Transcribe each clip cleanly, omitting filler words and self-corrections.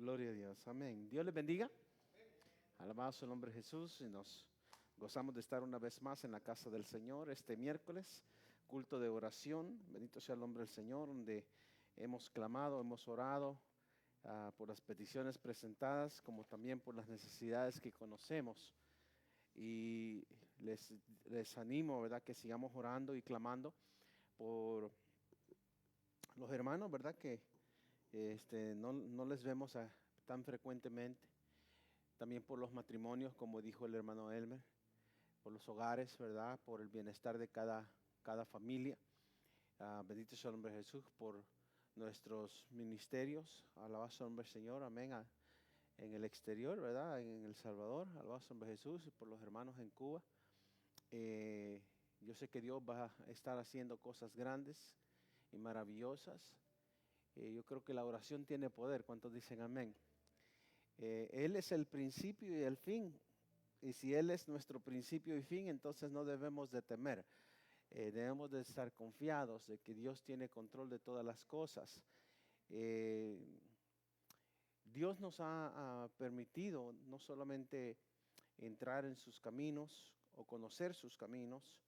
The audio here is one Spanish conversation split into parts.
Gloria a Dios. Amén. Dios les bendiga. Alabado sea el nombre de Jesús y nos gozamos de estar una vez más en la casa del Señor este miércoles, culto de oración. Bendito sea el nombre del Señor, donde hemos clamado, hemos orado por las peticiones presentadas, como también por las necesidades que conocemos. Y les animo, ¿verdad?, que sigamos orando y clamando por los hermanos, ¿verdad?, que no les vemos tan frecuentemente. También por los matrimonios, como dijo el hermano Elmer, por los hogares, ¿verdad? Por el bienestar de cada familia. Bendito sea el nombre de Jesús por nuestros ministerios. Alabado sea el nombre del Señor, amén. En el exterior, ¿verdad? En El Salvador, alabado sea el nombre de Jesús, y por los hermanos en Cuba. Yo sé que Dios va a estar haciendo cosas grandes y maravillosas. Yo creo que la oración tiene poder. ¿Cuántos dicen amén? Él es el principio y el fin. Y si Él es nuestro principio y fin, entonces no debemos de temer. Debemos de estar confiados de que Dios tiene control de todas las cosas. Eh, Dios nos ha permitido no solamente entrar en sus caminos o conocer sus caminos,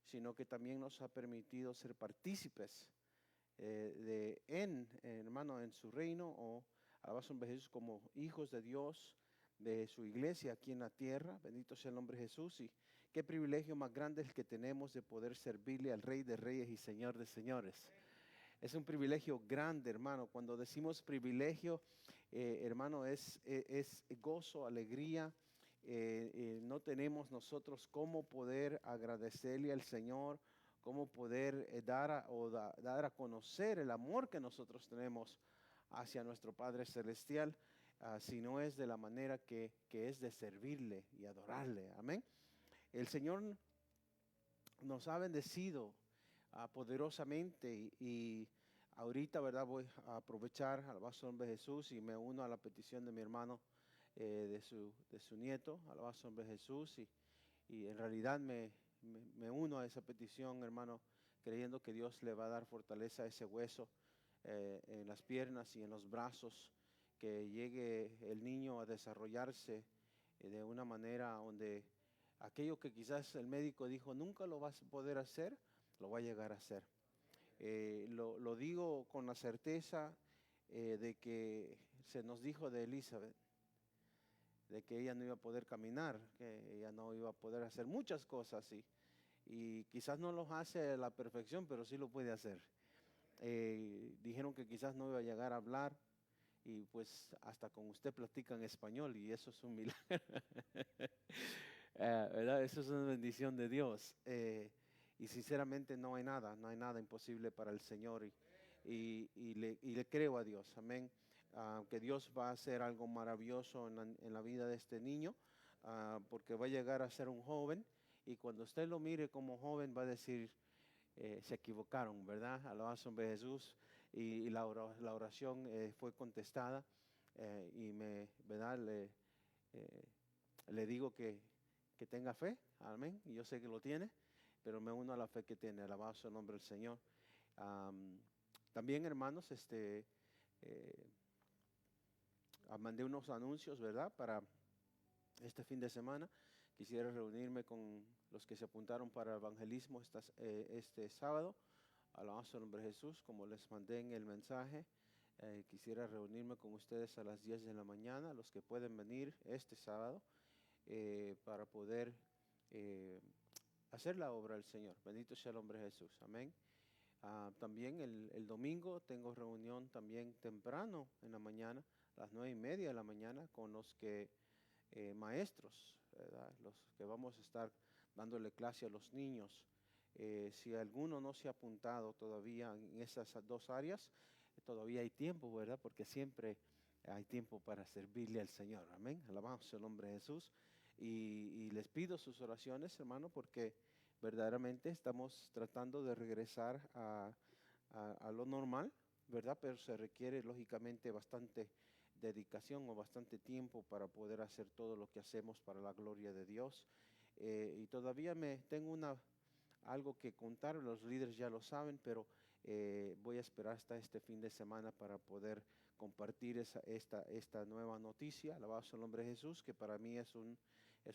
sino que también nos ha permitido ser partícipes hermano, en su reino, o alabados de Jesús, como hijos de Dios, de su iglesia aquí en la tierra. Bendito sea el nombre de Jesús. Y qué privilegio más grande el que tenemos de poder servirle al Rey de Reyes y Señor de Señores. Es un privilegio grande, hermano. Cuando decimos privilegio, hermano, es gozo, alegría. No tenemos nosotros cómo poder agradecerle al Señor, cómo poder dar a conocer el amor que nosotros tenemos hacia nuestro Padre Celestial, si no es de la manera que es de servirle y adorarle. Amén. El Señor nos ha bendecido poderosamente y ahorita, ¿verdad? Voy a aprovechar al nombre de Jesús y me uno a la petición de mi hermano, de su nieto, al nombre de Jesús, y en realidad me uno a esa petición, hermano, creyendo que Dios le va a dar fortaleza a ese hueso en las piernas y en los brazos, que llegue el niño a desarrollarse de una manera donde aquello que quizás el médico dijo nunca lo vas a poder hacer, lo va a llegar a hacer. Lo digo con la certeza de que se nos dijo de Elizabeth, de que ella no iba a poder caminar, que ella no iba a poder hacer muchas cosas, y quizás no los hace a la perfección, pero sí lo puede hacer. Dijeron que quizás no iba a llegar a hablar, y pues hasta con usted platica en español, y eso es un milagro. ¿Verdad? Eso es una bendición de Dios. Y sinceramente no hay nada imposible para el Señor, y le creo a Dios, amén. Que Dios va a hacer algo maravilloso en la vida de este niño, porque va a llegar a ser un joven, y cuando usted lo mire como joven va a decir, se equivocaron, ¿verdad? Alabado sea el nombre de Jesús, y la oración fue contestada, ¿verdad? Eh, Le digo que tenga fe, amén, y yo sé que lo tiene, pero me uno a la fe que tiene. Alabado sea el nombre del Señor. También, hermanos, mandé unos anuncios, ¿verdad?, para este fin de semana. Quisiera reunirme con los que se apuntaron para evangelismo este sábado. Alabado sea el nombre de Jesús, como les mandé en el mensaje. Quisiera reunirme con ustedes a las 10 de la mañana, los que pueden venir este sábado, para poder hacer la obra del Señor. Bendito sea el nombre de Jesús. Amén. También el domingo tengo reunión también temprano en la mañana, a las 9:30 de la mañana, con los que maestros, ¿verdad?, los que vamos a estar dándole clase a los niños. Si alguno no se ha apuntado todavía en esas dos áreas, todavía hay tiempo, ¿verdad? Porque siempre hay tiempo para servirle al Señor. Amén. Alabamos el nombre de Jesús. Y les pido sus oraciones, hermano, porque verdaderamente estamos tratando de regresar a lo normal, ¿verdad? Pero se requiere lógicamente bastante dedicación o bastante tiempo para poder hacer todo lo que hacemos para la gloria de Dios. Y todavía tengo algo que contar, los líderes ya lo saben, pero voy a esperar hasta este fin de semana para poder compartir esta nueva noticia. Alabado sea el nombre de Jesús, que para mí es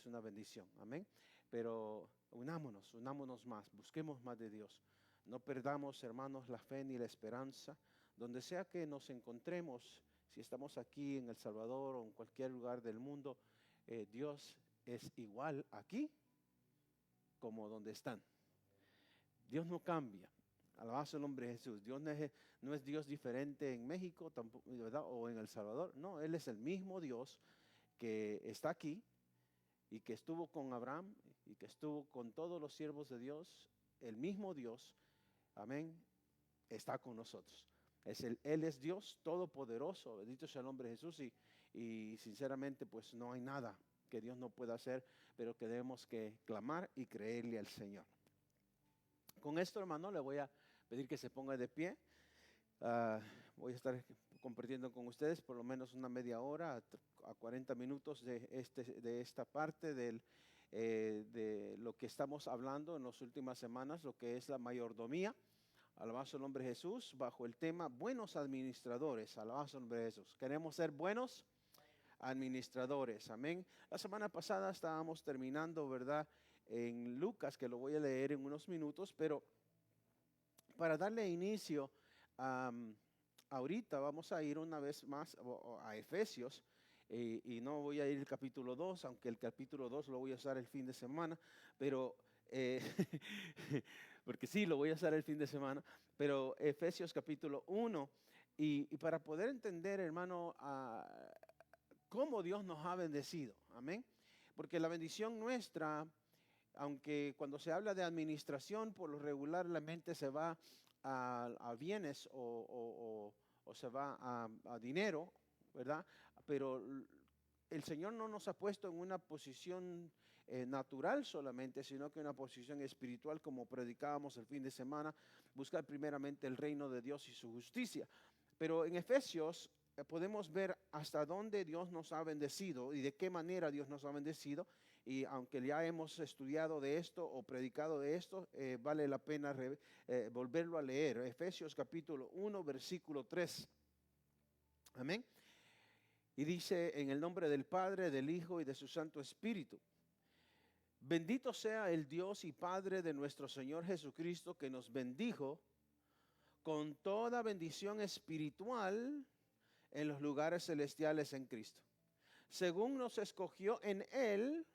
una bendición. Amén. Pero unámonos más, busquemos más de Dios. No perdamos, hermanos, la fe ni la esperanza. Donde sea que nos encontremos, si estamos aquí en El Salvador o en cualquier lugar del mundo, Dios es igual aquí como donde están. Dios no cambia. Alabado sea el nombre de Jesús. Dios no es Dios diferente en México tampoco, ¿verdad? O en El Salvador. No, Él es el mismo Dios que está aquí y que estuvo con Abraham y que estuvo con todos los siervos de Dios. El mismo Dios, amén, está con nosotros. Él es Dios todopoderoso, bendito sea el nombre de Jesús, y sinceramente pues no hay nada que Dios no pueda hacer, pero que debemos que clamar y creerle al Señor. Con esto, hermano, le voy a pedir que se ponga de pie. Voy a estar compartiendo con ustedes por lo menos una media hora a 40 minutos de esta parte de lo que estamos hablando en las últimas semanas, lo que es la mayordomía. Alabado sea el nombre de Jesús, bajo el tema buenos administradores. Alabado sea el nombre de Jesús. Queremos ser buenos administradores. Amén. La semana pasada estábamos terminando, ¿verdad?, en Lucas, que lo voy a leer en unos minutos, pero para darle inicio, ahorita vamos a ir una vez más a Efesios, y no voy a ir al capítulo 2, aunque el capítulo 2 lo voy a usar el fin de semana, pero porque sí, lo voy a usar el fin de semana, pero Efesios capítulo 1, y para poder entender, hermano, cómo Dios nos ha bendecido, amén, porque la bendición nuestra, aunque cuando se habla de administración, por lo regular la mente se va a bienes o se va a dinero, ¿verdad? Pero el Señor no nos ha puesto en una posición natural solamente, sino que una posición espiritual, como predicábamos el fin de semana, buscar primeramente el reino de Dios y su justicia. Pero en Efesios podemos ver hasta dónde Dios nos ha bendecido y de qué manera Dios nos ha bendecido. Y aunque ya hemos estudiado de esto o predicado de esto, vale la pena volverlo a leer. Efesios capítulo 1, versículo 3. Amén. Y dice: en el nombre del Padre, del Hijo y de su Santo Espíritu. Bendito sea el Dios y Padre de nuestro Señor Jesucristo, que nos bendijo con toda bendición espiritual en los lugares celestiales en Cristo, según nos escogió en Él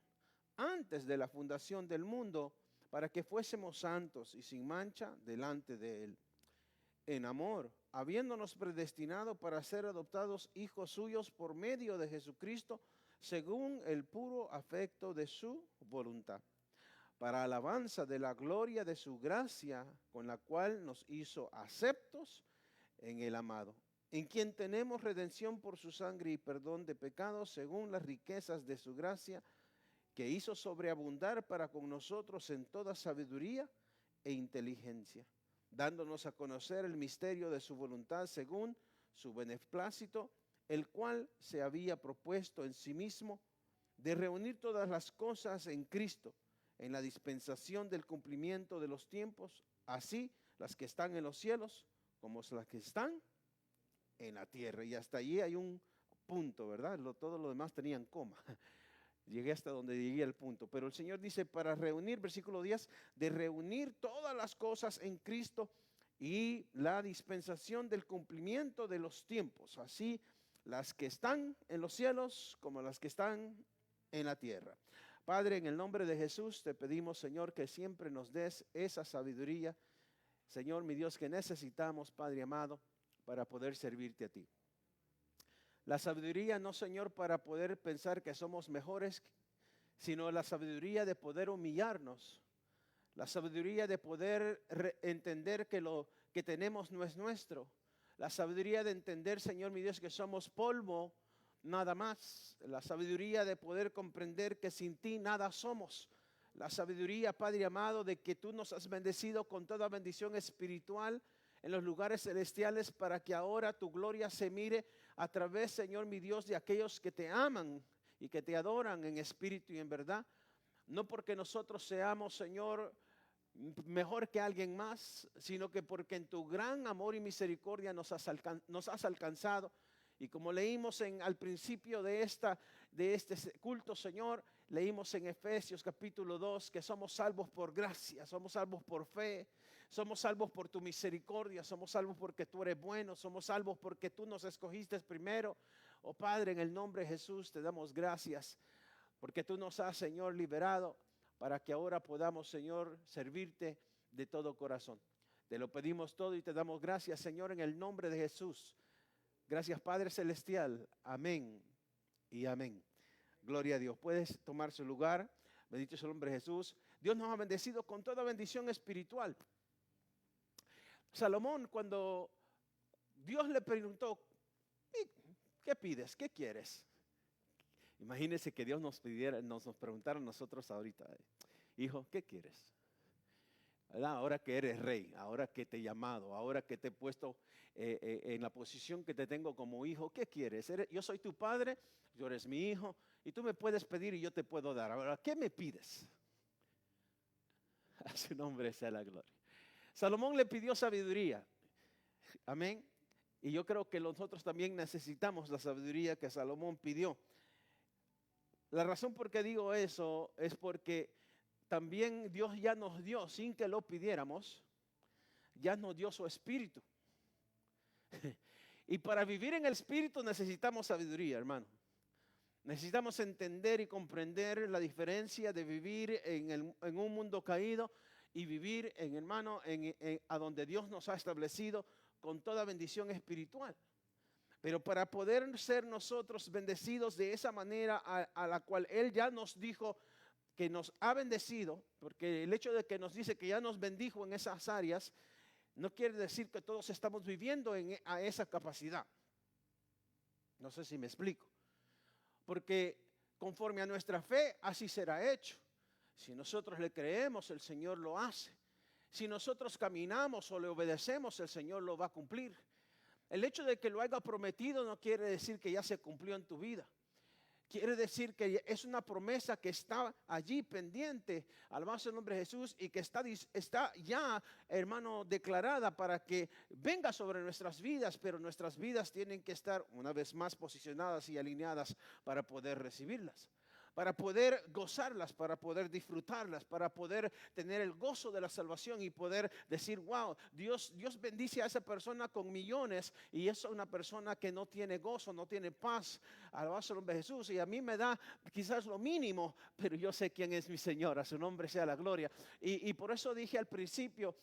antes de la fundación del mundo, para que fuésemos santos y sin mancha delante de Él, en amor, habiéndonos predestinado para ser adoptados hijos suyos por medio de Jesucristo, según el puro afecto de su voluntad, para alabanza de la gloria de su gracia, con la cual nos hizo aceptos en el amado, en quien tenemos redención por su sangre y perdón de pecados, según las riquezas de su gracia, que hizo sobreabundar para con nosotros en toda sabiduría e inteligencia, dándonos a conocer el misterio de su voluntad según su beneplácito, el cual se había propuesto en sí mismo de reunir todas las cosas en Cristo, en la dispensación del cumplimiento de los tiempos, así las que están en los cielos como las que están en la tierra. Y hasta allí hay un punto, ¿verdad? Todo lo demás tenían coma. Llegué hasta donde llegué al punto. Pero el Señor dice, para reunir, versículo 10, de reunir todas las cosas en Cristo y la dispensación del cumplimiento de los tiempos, así las que están en los cielos como las que están en la tierra. Padre, en el nombre de Jesús te pedimos, Señor, que siempre nos des esa sabiduría, Señor, mi Dios, que necesitamos, Padre amado, para poder servirte a ti. La sabiduría no, Señor, para poder pensar que somos mejores, sino la sabiduría de poder humillarnos, la sabiduría de poder entender que lo que tenemos no es nuestro, la sabiduría de entender, Señor, mi Dios, que somos polvo, nada más, la sabiduría de poder comprender que sin ti nada somos, la sabiduría, Padre amado, de que tú nos has bendecido con toda bendición espiritual en los lugares celestiales, para que ahora tu gloria se mire a través, Señor mi Dios, de aquellos que te aman y que te adoran en espíritu y en verdad. No porque nosotros seamos, Señor, mejor que alguien más, sino que porque en tu gran amor y misericordia nos has alcanzado Y como leímos al principio de este culto, Señor, leímos en Efesios capítulo 2 que somos salvos por gracia, somos salvos por fe, somos salvos por tu misericordia, somos salvos porque tú eres bueno, somos salvos porque tú nos escogiste primero. Oh Padre, en el nombre de Jesús te damos gracias porque tú nos has, Señor, liberado para que ahora podamos, Señor, servirte de todo corazón. Te lo pedimos todo y te damos gracias, Señor, en el nombre de Jesús. Gracias, Padre Celestial. Amén y amén. Gloria a Dios. Puedes tomar su lugar. Bendito es el nombre de Jesús. Dios nos ha bendecido con toda bendición espiritual. Salomón, cuando Dios le preguntó, ¿qué pides? ¿Qué quieres? Imagínense que Dios nos preguntara a nosotros ahorita, hijo, ¿qué quieres? ¿Verdad? Ahora que eres rey, ahora que te he llamado, ahora que te he puesto en la posición que te tengo como hijo, ¿qué quieres? Yo soy tu padre, tú eres mi hijo, y tú me puedes pedir y yo te puedo dar. Ahora, ¿qué me pides? A su nombre sea la gloria. Salomón le pidió sabiduría. Amén. Y yo creo que nosotros también necesitamos la sabiduría que Salomón pidió. La razón por qué digo eso es porque también Dios ya nos dio, sin que lo pidiéramos, ya nos dio su espíritu. Y para vivir en el espíritu necesitamos sabiduría, hermano. Necesitamos entender y comprender la diferencia de vivir en un mundo caído y vivir, hermano, a donde Dios nos ha establecido con toda bendición espiritual. Pero para poder ser nosotros bendecidos de esa manera a la cual Él ya nos dijo que nos ha bendecido, porque el hecho de que nos dice que ya nos bendijo en esas áreas, no quiere decir que todos estamos viviendo a esa capacidad. No sé si me explico. Porque conforme a nuestra fe, así será hecho. Si nosotros le creemos, el Señor lo hace. Si nosotros caminamos o le obedecemos, el Señor lo va a cumplir. El hecho de que lo haya prometido no quiere decir que ya se cumplió en tu vida. Quiere decir que es una promesa que está allí pendiente, alabado sea el nombre de Jesús, y que está ya, hermano, declarada para que venga sobre nuestras vidas, pero nuestras vidas tienen que estar una vez más posicionadas y alineadas para poder recibirlas, para poder gozarlas, para poder disfrutarlas, para poder tener el gozo de la salvación y poder decir, wow, Dios bendice a esa persona con millones y es una persona que no tiene gozo, no tiene paz. Alabado sea el nombre de Jesús. Y a mí me da quizás lo mínimo, pero yo sé quién es mi Señor, a su nombre sea la gloria. Y por eso dije al principio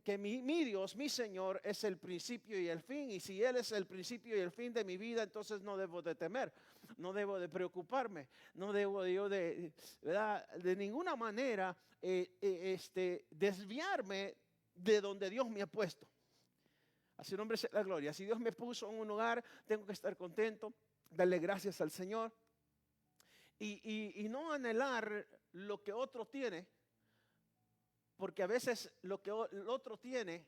que mi Dios, mi Señor, es el principio y el fin. Y si Él es el principio y el fin de mi vida, entonces no debo de temer, no debo de preocuparme, no debo yo ¿verdad? De ninguna manera desviarme de donde Dios me ha puesto. A su nombre sea la gloria. Si Dios me puso en un lugar, tengo que estar contento, darle gracias al Señor y no anhelar lo que otro tiene, porque a veces lo que el otro tiene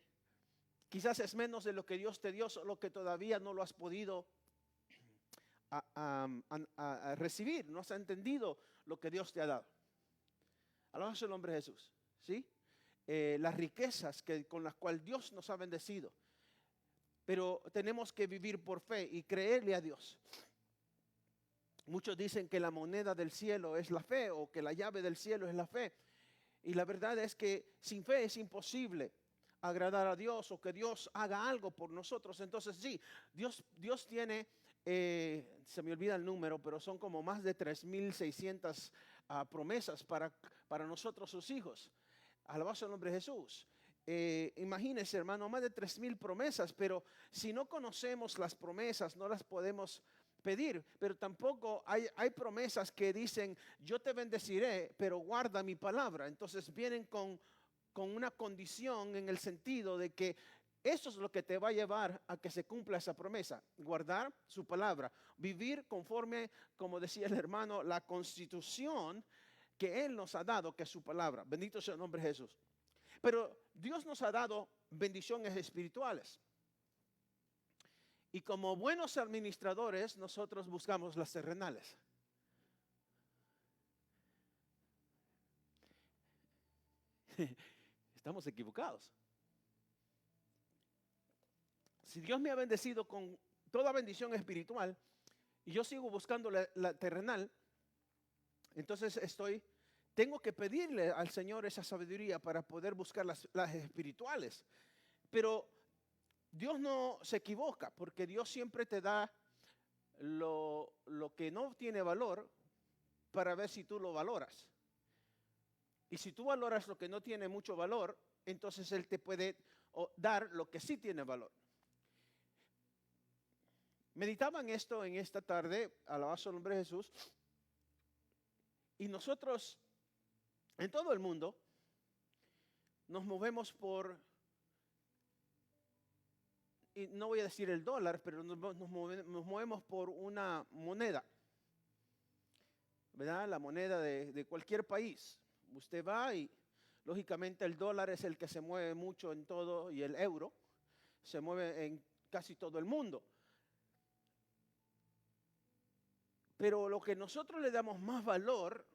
quizás es menos de lo que Dios te dio, solo que todavía no lo has podido a recibir, no has entendido lo que Dios te ha dado. Alabado sea el nombre de Jesús, ¿sí? Las riquezas con las cuales Dios nos ha bendecido, pero tenemos que vivir por fe y creerle a Dios. Muchos dicen que la moneda del cielo es la fe o que la llave del cielo es la fe, y la verdad es que sin fe es imposible agradar a Dios o que Dios haga algo por nosotros. Entonces sí, Dios tiene, se me olvida el número, pero son como más de 3,600 promesas para nosotros sus hijos. Alabado sea el nombre de Jesús. Imagínense, hermano, más de 3,000 promesas, pero si no conocemos las promesas, no las podemos pedir. Pero tampoco hay promesas que dicen, yo te bendeciré, pero guarda mi palabra. Entonces vienen con una condición en el sentido de que eso es lo que te va a llevar a que se cumpla esa promesa, guardar su palabra, vivir conforme, como decía el hermano, la constitución que Él nos ha dado, que es su palabra. Bendito sea el nombre de Jesús. Pero Dios nos ha dado bendiciones espirituales. Y como buenos administradores, nosotros buscamos las terrenales. Estamos equivocados. Si Dios me ha bendecido con toda bendición espiritual y yo sigo buscando la terrenal, entonces tengo que pedirle al Señor esa sabiduría para poder buscar las espirituales. Pero Dios no se equivoca, porque Dios siempre te da lo que no tiene valor para ver si tú lo valoras. Y si tú valoras lo que no tiene mucho valor, entonces Él te puede dar lo que sí tiene valor. Meditaba en esto en esta tarde, alabado sea el nombre de Jesús, y nosotros en todo el mundo nos movemos por, y no voy a decir el dólar, pero nos movemos por una moneda, ¿verdad? La moneda de cualquier país. Usted va y lógicamente el dólar es el que se mueve mucho en todo y el euro se mueve en casi todo el mundo. Pero lo que nosotros le damos más valor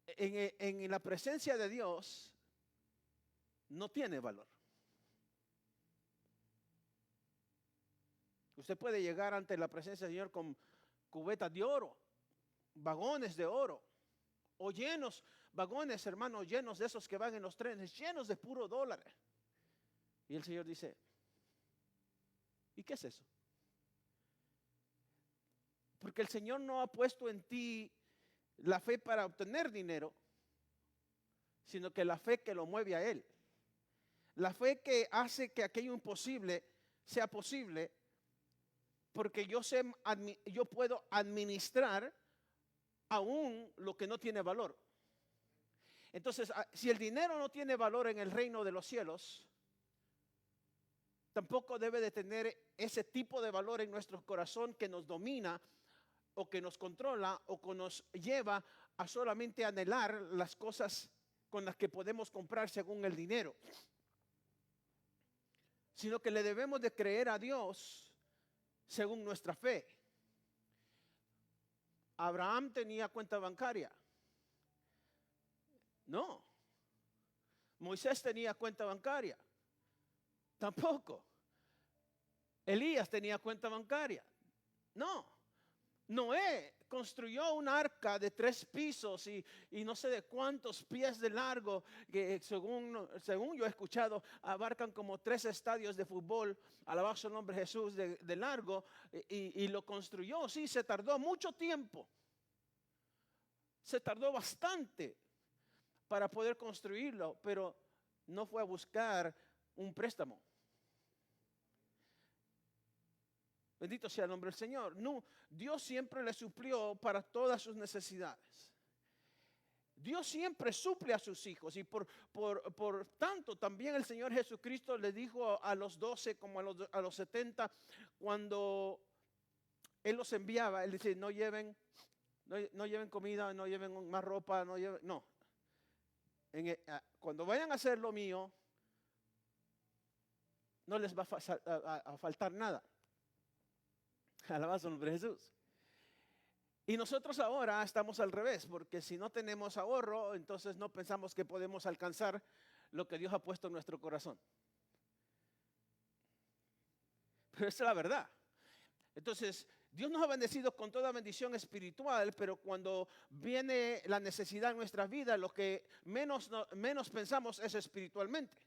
en la presencia de Dios no tiene valor. Usted puede llegar ante la presencia del Señor con cubetas de oro, vagones de oro, o llenos, vagones, hermanos, llenos de esos que van en los trenes, llenos de puro dólar. Y el Señor dice, ¿y qué es eso? Porque el Señor no ha puesto en ti la fe para obtener dinero, sino que la fe que lo mueve a Él. La fe que hace que aquello imposible sea posible, porque yo puedo administrar aún lo que no tiene valor. Entonces, si el dinero no tiene valor en el reino de los cielos, tampoco debe de tener ese tipo de valor en nuestro corazón que nos domina o que nos controla o que nos lleva a solamente anhelar las cosas con las que podemos comprar según el dinero, sino que le debemos de creer a Dios según nuestra fe. Abraham tenía cuenta bancaria. No. Moisés tenía cuenta bancaria. Tampoco. Elías tenía cuenta bancaria. No. Noé construyó un arca de 3 pisos y no sé de cuántos pies de largo, que según yo he escuchado, abarcan como 3 estadios de fútbol, alabado sea el nombre de Jesús, de largo, y lo construyó. Sí, se tardó mucho tiempo. Se tardó bastante para poder construirlo, pero no fue a buscar un préstamo. Bendito sea el nombre del Señor. No, Dios siempre le suplió para todas sus necesidades. Dios siempre suple a sus hijos y por tanto también el Señor Jesucristo le dijo a los 12 como a los 70 cuando Él los enviaba, Él dice no lleven comida, no lleven más ropa, no. Cuando vayan a hacer lo mío, no les va a faltar nada. Alabado el nombre de Jesús. Y nosotros ahora estamos al revés, porque si no tenemos ahorro, entonces no pensamos que podemos alcanzar lo que Dios ha puesto en nuestro corazón. Pero esa es la verdad. Entonces, Dios nos ha bendecido con toda bendición espiritual, pero cuando viene la necesidad en nuestras vidas, lo que menos pensamos es espiritualmente,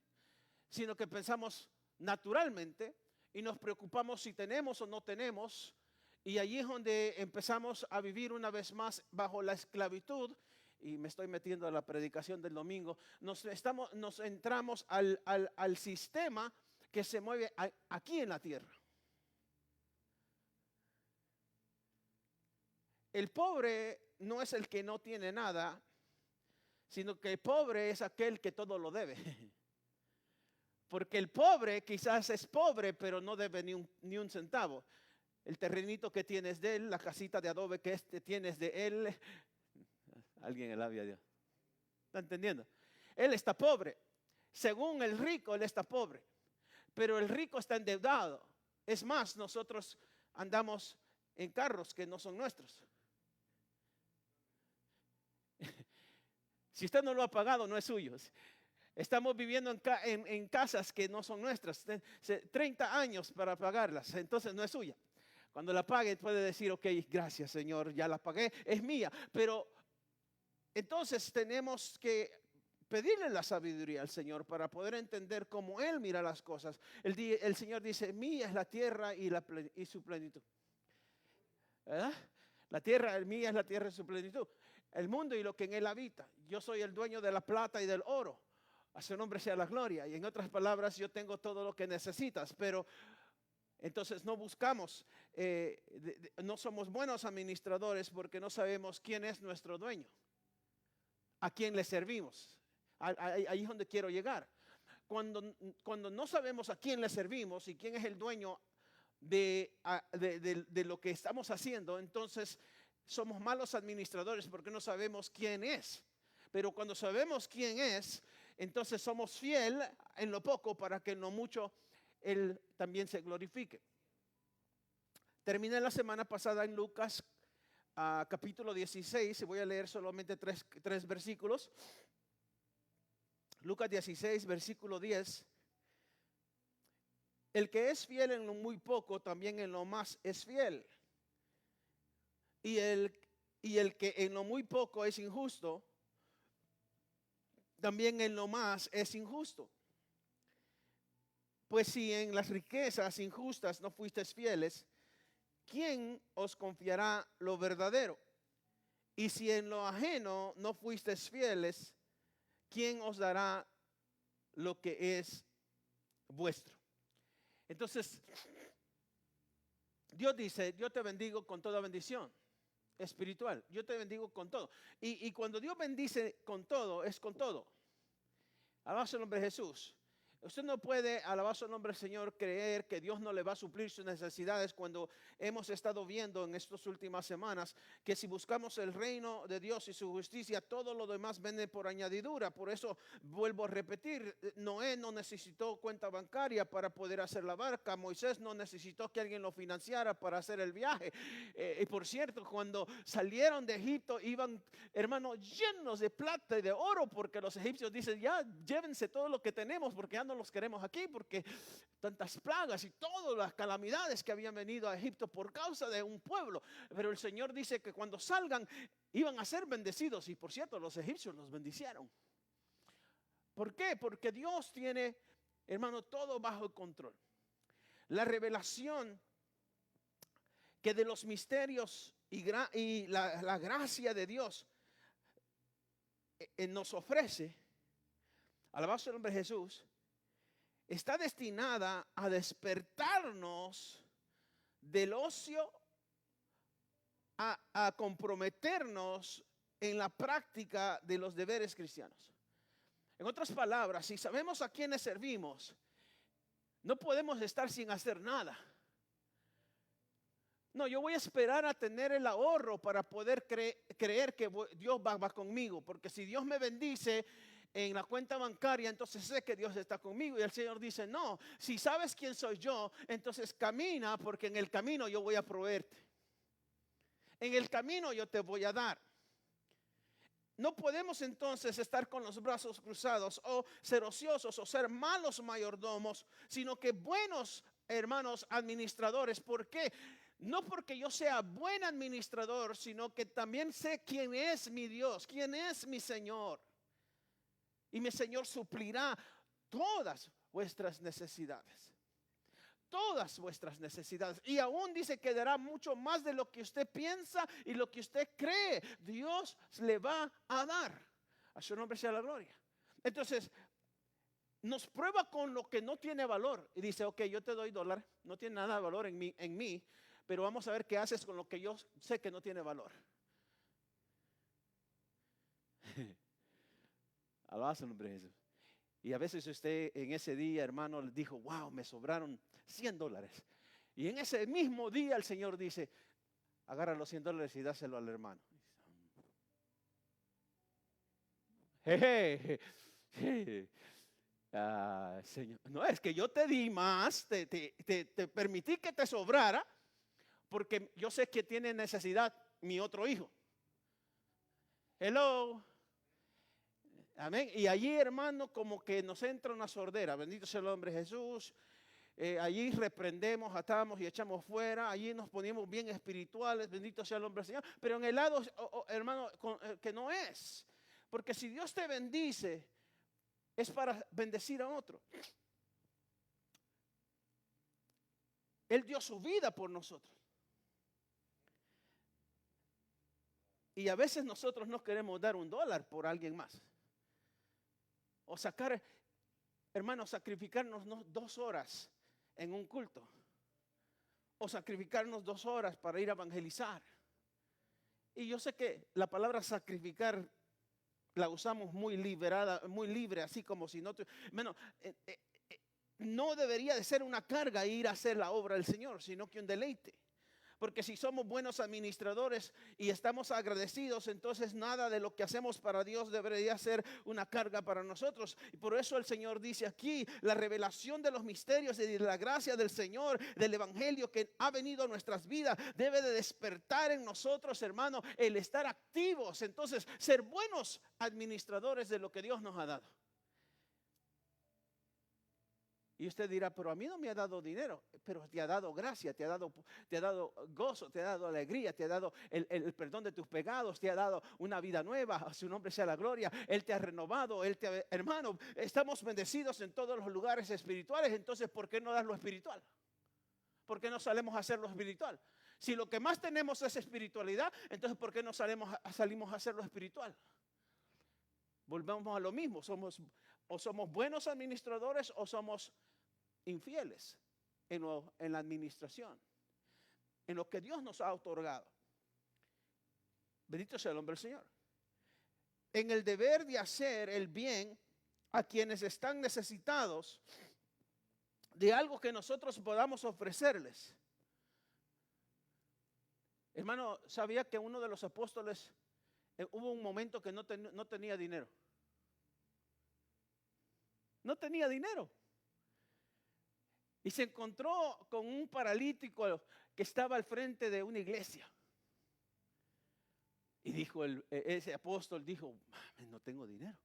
sino que pensamos naturalmente y nos preocupamos si tenemos o no tenemos. Y allí es donde empezamos a vivir una vez más bajo la esclavitud. Y me estoy metiendo a la predicación del domingo. Nos entramos al sistema que se mueve aquí en la tierra. El pobre no es el que no tiene nada, sino que el pobre es aquel que todo lo debe. Porque el pobre quizás es pobre, pero no debe ni un centavo. El terrenito que tienes de él, la casita de adobe que tienes de él. Alguien alabe a Dios. ¿Está entendiendo? Él está pobre. Según el rico, él está pobre. Pero el rico está endeudado. Es más, nosotros andamos en carros que no son nuestros. Si usted no lo ha pagado, no es suyo. Estamos viviendo en casas que no son nuestras, 30 años para pagarlas, entonces no es suya. Cuando la pague puede decir, ok, gracias Señor, ya la pagué, es mía. Pero entonces tenemos que pedirle la sabiduría al Señor para poder entender cómo Él mira las cosas. El Señor dice, mía es la tierra y su plenitud. ¿Verdad? La tierra, mía es la tierra y su plenitud. El mundo y lo que en él habita. Yo soy el dueño de la plata y del oro. A su nombre sea la gloria. Y en otras palabras, yo tengo todo lo que necesitas. Pero entonces no buscamos, no somos buenos administradores porque no sabemos quién es nuestro dueño. A quién le servimos. Ahí es donde quiero llegar. Cuando no sabemos a quién le servimos y quién es el dueño de lo que estamos haciendo, entonces somos malos administradores porque no sabemos quién es. Pero cuando sabemos quién es, entonces somos fiel en lo poco para que en lo mucho Él también se glorifique. Terminé la semana pasada en Lucas capítulo 16, y voy a leer solamente tres versículos. Lucas 16, versículo 10. El que es fiel en lo muy poco, también en lo más es fiel. Y el que en lo muy poco es injusto, también en lo más es injusto. Pues si en las riquezas injustas no fuisteis fieles, ¿quién os confiará lo verdadero? Y si en lo ajeno no fuisteis fieles, ¿quién os dará lo que es vuestro? Entonces, Dios dice, yo te bendigo con toda bendición espiritual. Yo te bendigo con todo. Y cuando Dios bendice con todo, es con todo. Alabado el nombre de Jesús. Usted no puede, alabado el nombre del Señor, creer que Dios no le va a suplir sus necesidades cuando hemos estado viendo en estas últimas semanas que si buscamos el reino de Dios y su justicia, todo lo demás viene por añadidura. Por eso vuelvo a repetir, Noé no necesitó cuenta bancaria para poder hacer la barca. Moisés no necesitó que alguien lo financiara para hacer el viaje. Y por cierto, cuando salieron de Egipto iban, hermanos, llenos de plata y de oro, porque los egipcios dicen, ya llévense todo lo que tenemos porque ya no los queremos aquí, porque tantas plagas y todas las calamidades que habían venido a Egipto por causa de un pueblo. Pero el Señor dice que cuando salgan iban a ser bendecidos, y por cierto los egipcios los bendicieron. ¿Por qué? Porque Dios tiene, hermano, todo bajo control. La revelación que de los misterios y la gracia de Dios nos ofrece, alabado sea el nombre de Jesús, está destinada a despertarnos del ocio, a comprometernos en la práctica de los deberes cristianos. En otras palabras, si sabemos a quiénes servimos, no podemos estar sin hacer nada. No, yo voy a esperar a tener el ahorro para poder creer que Dios va conmigo, porque si Dios me bendice en la cuenta bancaria, entonces sé que Dios está conmigo. Y el Señor dice, no, si sabes quién soy yo, entonces camina, porque en el camino yo voy a proveerte. En el camino yo te voy a dar. No podemos entonces estar con los brazos cruzados o ser ociosos o ser malos mayordomos, sino que buenos hermanos administradores. ¿Por qué? No porque yo sea buen administrador, sino que también sé quién es mi Dios, quién es mi Señor. Y mi Señor suplirá todas vuestras necesidades. Todas vuestras necesidades. Y aún dice que dará mucho más de lo que usted piensa y lo que usted cree. Dios le va a dar. A su nombre sea la gloria. Entonces, nos prueba con lo que no tiene valor. Y dice, ok, yo te doy $1. No tiene nada de valor en mí. Pero vamos a ver qué haces con lo que yo sé que no tiene valor. Alabado sea el nombre de Jesús. Y a veces usted en ese día, hermano, le dijo, wow, me sobraron $100. Y en ese mismo día el Señor dice, agarra los $100 y dáselo al hermano. Señor, no, es que yo te di más, te permití que te sobrara, porque yo sé que tiene necesidad mi otro hijo. Hello. Amén. Y allí, hermano, como que nos entra una sordera. Bendito sea el nombre de Jesús. Allí reprendemos, atamos y echamos fuera. Allí nos ponemos bien espirituales. Bendito sea el nombre del Señor. Pero en el lado, hermano, que no es. Porque si Dios te bendice, es para bendecir a otro. Él dio su vida por nosotros. Y a veces nosotros no queremos dar $1 por alguien más. O sacar, hermano, sacrificarnos 2 horas en un culto. O sacrificarnos 2 horas para ir a evangelizar. Y yo sé que la palabra sacrificar la usamos muy liberada, muy libre, así como si no... no debería de ser una carga ir a hacer la obra del Señor, sino que un deleite. Porque si somos buenos administradores y estamos agradecidos, entonces nada de lo que hacemos para Dios debería ser una carga para nosotros. Y por eso el Señor dice aquí, la revelación de los misterios y de la gracia del Señor, del Evangelio que ha venido a nuestras vidas, debe de despertar en nosotros, hermano, el estar activos. Entonces, ser buenos administradores de lo que Dios nos ha dado. Y usted dirá, pero a mí no me ha dado dinero, pero te ha dado gracia, te ha dado gozo, te ha dado alegría, te ha dado el perdón de tus pecados, te ha dado una vida nueva, a su nombre sea la gloria. Él te ha renovado, hermano, estamos bendecidos en todos los lugares espirituales. Entonces, ¿por qué no dar lo espiritual? ¿Por qué no salimos a hacer lo espiritual? Si lo que más tenemos es espiritualidad, entonces ¿por qué no salimos a hacer lo espiritual? Volvemos a lo mismo, somos buenos administradores o somos infieles en la administración, en lo que Dios nos ha otorgado. Bendito sea el nombre del Señor. En el deber de hacer el bien a quienes están necesitados de algo que nosotros podamos ofrecerles. Hermano, ¿sabía que uno de los apóstoles hubo un momento que no tenía dinero? No tenía dinero. Y se encontró con un paralítico que estaba al frente de una iglesia. Y dijo ese apóstol, dijo, no tengo dinero.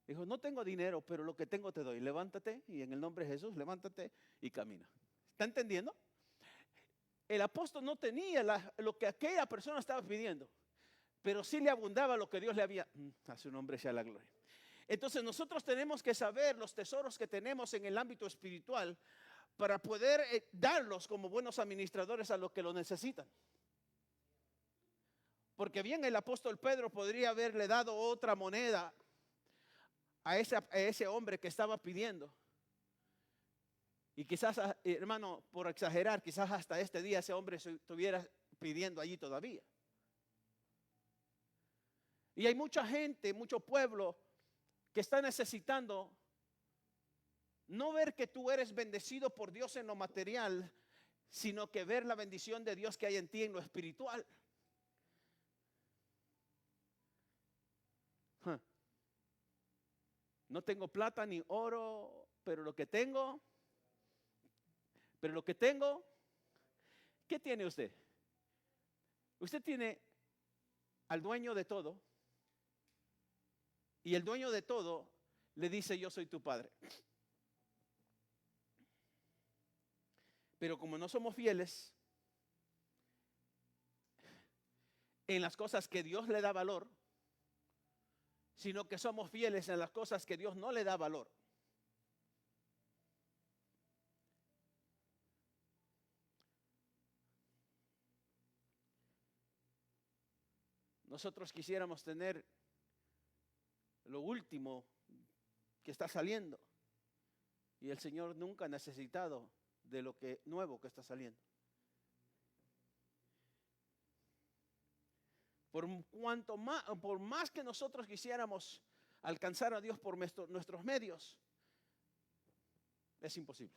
Dijo, no tengo dinero, pero lo que tengo te doy. Levántate y en el nombre de Jesús, levántate y camina. ¿Está entendiendo? El apóstol no tenía lo que aquella persona estaba pidiendo, pero sí le abundaba lo que Dios le había. A su nombre sea la gloria. Entonces nosotros tenemos que saber los tesoros que tenemos en el ámbito espiritual para poder darlos como buenos administradores a los que lo necesitan. Porque bien el apóstol Pedro podría haberle dado otra moneda a ese hombre que estaba pidiendo. Y quizás, hermano, por exagerar, quizás hasta este día ese hombre se estuviera pidiendo allí todavía. Y hay mucha gente, mucho pueblo que está necesitando no ver que tú eres bendecido por Dios en lo material, sino que ver la bendición de Dios que hay en ti en lo espiritual. No tengo plata ni oro, pero lo que tengo, ¿qué tiene usted? Usted tiene al dueño de todo. Y el dueño de todo le dice, yo soy tu padre. Pero como no somos fieles en las cosas que Dios le da valor, sino que somos fieles en las cosas que Dios no le da valor. Nosotros quisiéramos tener lo último que está saliendo, y el Señor nunca ha necesitado de lo nuevo que está saliendo. Por más que nosotros quisiéramos alcanzar a Dios por nuestros medios, es imposible.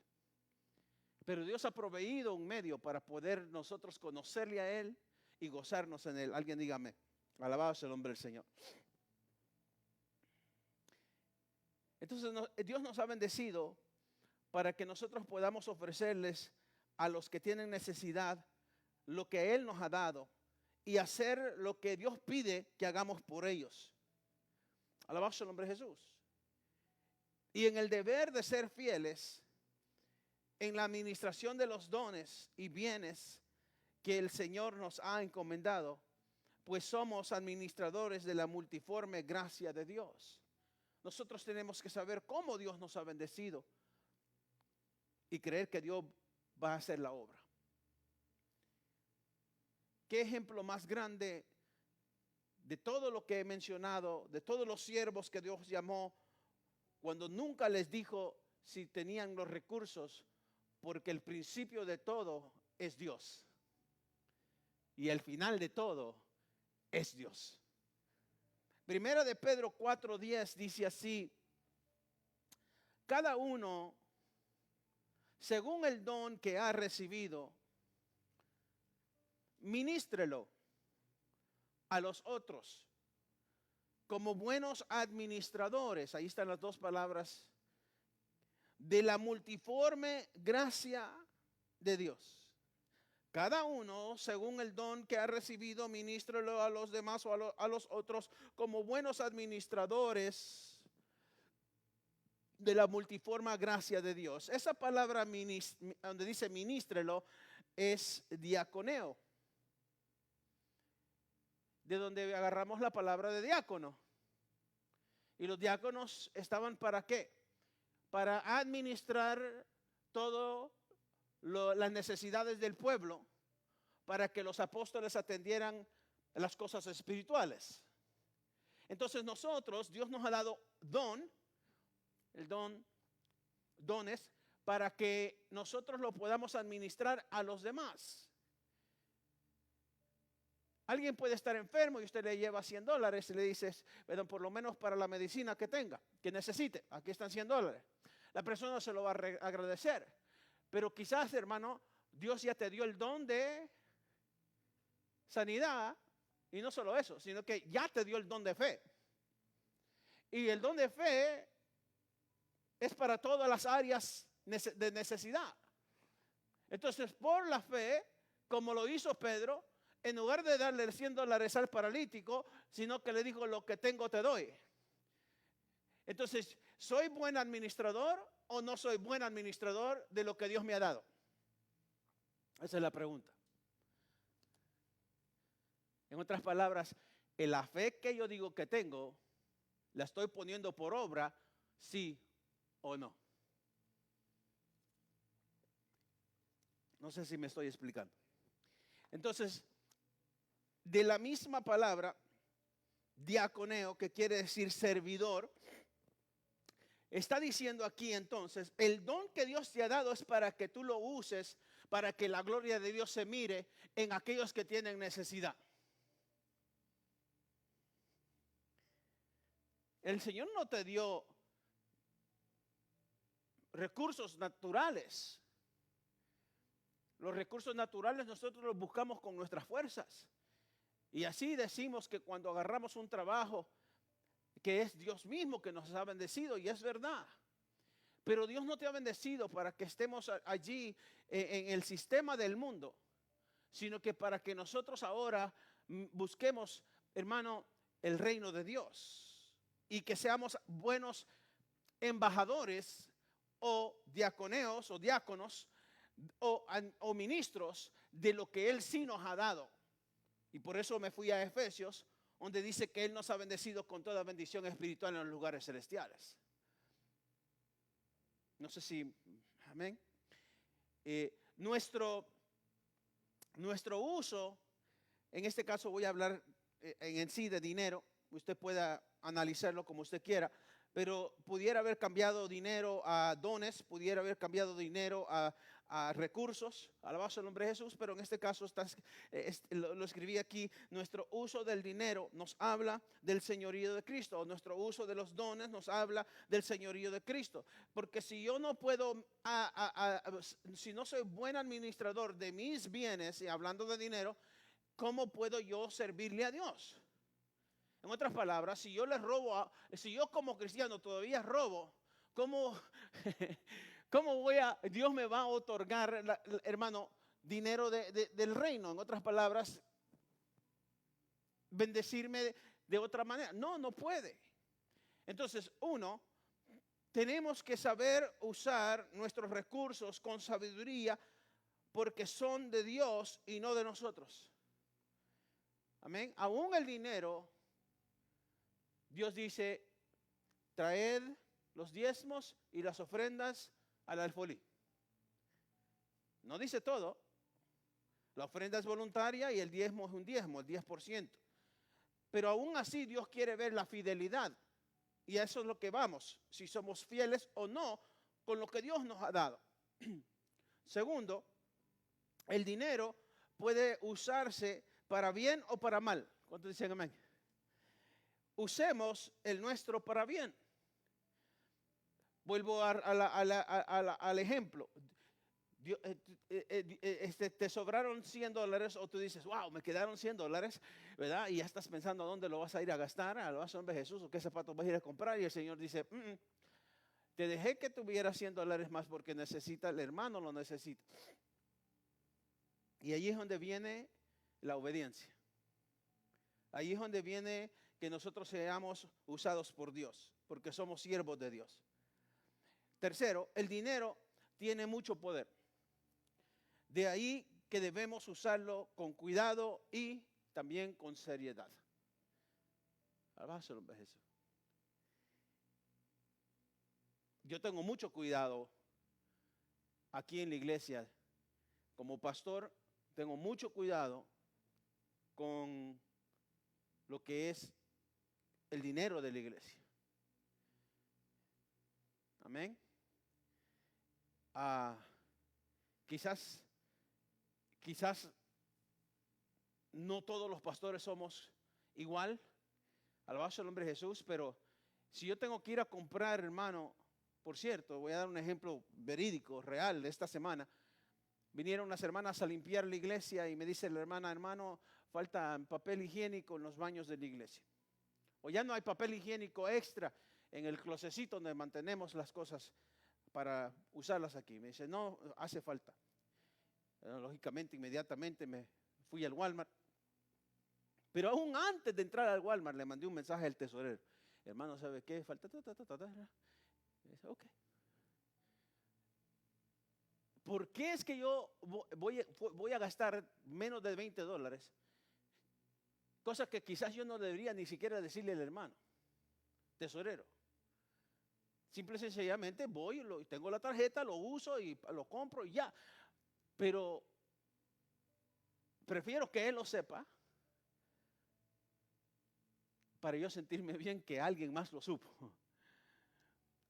Pero Dios ha proveído un medio para poder nosotros conocerle a Él y gozarnos en Él. Alguien dígame, alabado sea el nombre del Señor. Entonces Dios nos ha bendecido para que nosotros podamos ofrecerles a los que tienen necesidad lo que Él nos ha dado y hacer lo que Dios pide que hagamos por ellos. Alabado sea el nombre de Jesús. Y en el deber de ser fieles en la administración de los dones y bienes que el Señor nos ha encomendado, pues somos administradores de la multiforme gracia de Dios. Nosotros tenemos que saber cómo Dios nos ha bendecido y creer que Dios va a hacer la obra. ¿Qué ejemplo más grande de todo lo que he mencionado, de todos los siervos que Dios llamó, cuando nunca les dijo si tenían los recursos? Porque el principio de todo es Dios. Y el final de todo es Dios. Primera de Pedro 4:10 dice así: cada uno, según el don que ha recibido, ministrelo a los otros como buenos administradores. Ahí están las dos palabras: de la multiforme gracia de Dios. Cada uno, según el don que ha recibido, ministrelo a los demás o a los otros como buenos administradores de la multiforme gracia de Dios. Esa palabra donde dice ministrelo es diaconeo, de donde agarramos la palabra de diácono. Y los diáconos estaban ¿para qué? Para administrar todas las necesidades del pueblo, para que los apóstoles atendieran las cosas espirituales. Entonces nosotros, Dios nos ha dado dones, para que nosotros lo podamos administrar a los demás. Alguien puede estar enfermo y usted le lleva $100 y le dices, perdón, por lo menos para la medicina que tenga, que necesite, aquí están $100. La persona se lo va a agradecer. Pero quizás, hermano, Dios ya te dio el don de sanidad, y no solo eso, sino que ya te dio el don de fe. Y el don de fe es para todas las áreas de necesidad. Entonces, por la fe, como lo hizo Pedro, en lugar de darle $100 al paralítico, sino que le dijo, lo que tengo te doy. Entonces, ¿soy buen administrador o no soy buen administrador de lo que Dios me ha dado? Esa es la pregunta. En otras palabras, en la fe que yo digo que tengo, ¿la estoy poniendo por obra, sí o no? No sé si me estoy explicando. Entonces, de la misma palabra, diaconeo, que quiere decir servidor, está diciendo aquí entonces, el don que Dios te ha dado es para que tú lo uses, para que la gloria de Dios se mire en aquellos que tienen necesidad. El Señor no te dio recursos naturales. Los recursos naturales nosotros los buscamos con nuestras fuerzas. Y así decimos que cuando agarramos un trabajo, que es Dios mismo que nos ha bendecido, y es verdad. Pero Dios no te ha bendecido para que estemos allí en el sistema del mundo, sino que para que nosotros ahora busquemos, hermano, el reino de Dios. Y que seamos buenos embajadores o diaconeos o diáconos o ministros de lo que Él sí nos ha dado. Y por eso me fui a Efesios, donde dice que Él nos ha bendecido con toda bendición espiritual en los lugares celestiales. No sé si, amén. Nuestro uso, en este caso voy a hablar en sí de dinero. Usted pueda analizarlo como usted quiera, pero pudiera haber cambiado dinero a dones, pudiera haber cambiado dinero a recursos, alabado sea el nombre de Jesús, pero en este caso lo escribí aquí: nuestro uso del dinero nos habla del señorío de Cristo, o nuestro uso de los dones nos habla del señorío de Cristo, porque si yo no puedo, si no soy buen administrador de mis bienes, y hablando de dinero, ¿cómo puedo yo servirle a Dios? En otras palabras, si yo les robo, si yo como cristiano todavía robo, ¿cómo Dios me va a otorgar, hermano, dinero del reino? En otras palabras, bendecirme de otra manera. No, no puede. Entonces, tenemos que saber usar nuestros recursos con sabiduría porque son de Dios y no de nosotros. Amén. Aún el dinero, Dios dice, traed los diezmos y las ofrendas al alfolí. No dice todo. La ofrenda es voluntaria y el diezmo es un diezmo, el 10%. Pero aún así Dios quiere ver la fidelidad. Y a eso es lo que vamos, si somos fieles o no con lo que Dios nos ha dado. Segundo, el dinero puede usarse para bien o para mal. ¿Cuántos dicen amén? Usemos el nuestro para bien. Vuelvo al ejemplo. Te sobraron $100 o tú dices, wow, me quedaron $100, ¿verdad? Y ya estás pensando dónde lo vas a ir a gastar, a los hombres de Jesús, o qué zapatos vas a ir a comprar. Y el Señor dice, te dejé que tuviera $100 más porque necesita, el hermano lo necesita. Y allí es donde viene la obediencia. Ahí es donde viene que nosotros seamos usados por Dios, porque somos siervos de Dios. Tercero, el dinero tiene mucho poder. De ahí que debemos usarlo con cuidado y también con seriedad. Alabado sea Jesús. Yo tengo mucho cuidado aquí en la iglesia. Como pastor, tengo mucho cuidado con lo que es el dinero de la iglesia. Amén. Quizás no todos los pastores somos igual, alabado sea el nombre de Jesús, pero si yo tengo que ir a comprar, hermano, por cierto, voy a dar un ejemplo verídico, real de esta semana. Vinieron unas hermanas a limpiar la iglesia y me dice la hermana, hermano, falta papel higiénico en los baños de la iglesia. O ya no hay papel higiénico extra en el closecito donde mantenemos las cosas para usarlas aquí. Me dice, no, hace falta. Lógicamente, inmediatamente me fui al Walmart. Pero aún antes de entrar al Walmart le mandé un mensaje al tesorero. Hermano, ¿sabe qué? Falta. Me dice, ok. ¿Por qué es que yo voy a gastar menos de $20? Cosa que quizás yo no debería ni siquiera decirle al hermano, tesorero. Simple y sencillamente voy, tengo la tarjeta, lo uso y lo compro y ya. Pero prefiero que él lo sepa para yo sentirme bien que alguien más lo supo.